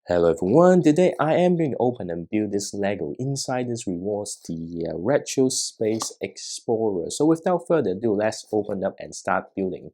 Hello everyone, today I am going to open and build this LEGO Insiders Rewards, the Retro Space Explorer. So without further ado, let's open up and start building.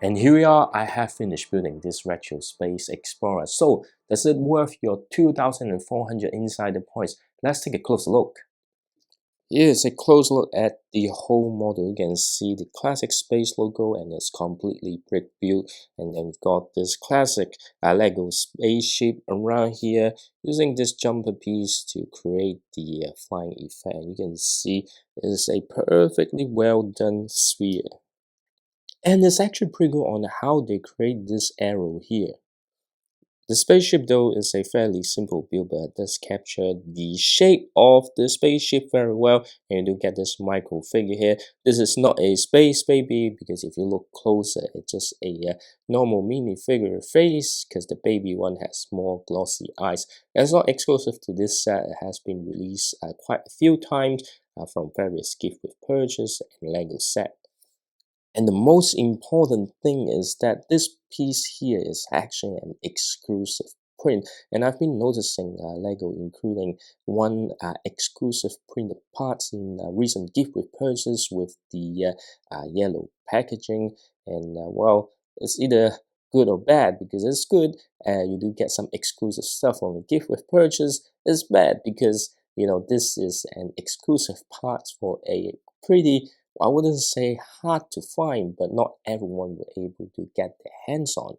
And here we are, I have finished building this Retro Space Explorer. So, does it worth your 2,400 insider points? Let's take a closer look. Here's a close look at the whole model. You can see the classic space logo and it's completely brick built. And then we've got this classic LEGO spaceship around here using this jumper piece to create the flying effect. And you can see it is a perfectly well done sphere. And it's actually pretty good on how they create this arrow here. The spaceship though is a fairly simple build, but it does capture the shape of the spaceship very well, and you do get this micro figure here. This is not a space baby because if you look closer, it's just a normal mini figure face because the baby one has more glossy eyes. And it's not exclusive to this set, it has been released quite a few times from various gift with purchase and LEGO set. And the most important thing is that this piece here is actually an exclusive print. And I've been noticing LEGO including one exclusive printed parts in recent gift with purchase with the yellow packaging. And well, it's either good or bad because it's good. You do get some exclusive stuff on the gift with purchase. It's bad because this is an exclusive part for a pretty, I wouldn't say hard to find, but not everyone were able to get their hands on.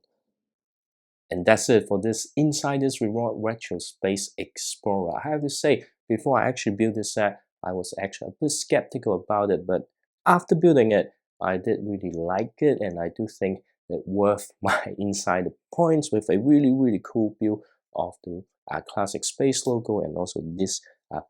And that's it for this Insiders Reward Retro Space Explorer. I have to say, before I actually built this set, I was actually a bit skeptical about it, but after building it, I did really like it, and I do think it worth my insider points with a really cool build of the classic space logo and also this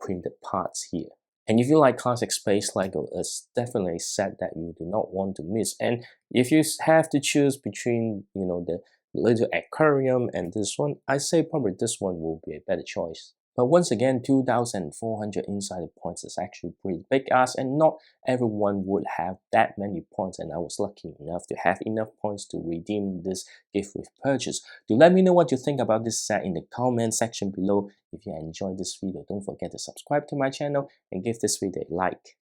printed parts here. And if you like classic space LEGO, it's definitely a set that you do not want to miss. And if you have to choose between, the little aquarium and this one, I say probably this one will be a better choice. But once again, 2,400 insider points is actually pretty big ask, and not everyone would have that many points, and I was lucky enough to have enough points to redeem this gift with purchase. Do let me know what you think about this set in the comment section below. If you enjoyed this video, don't forget to subscribe to my channel and give this video a like.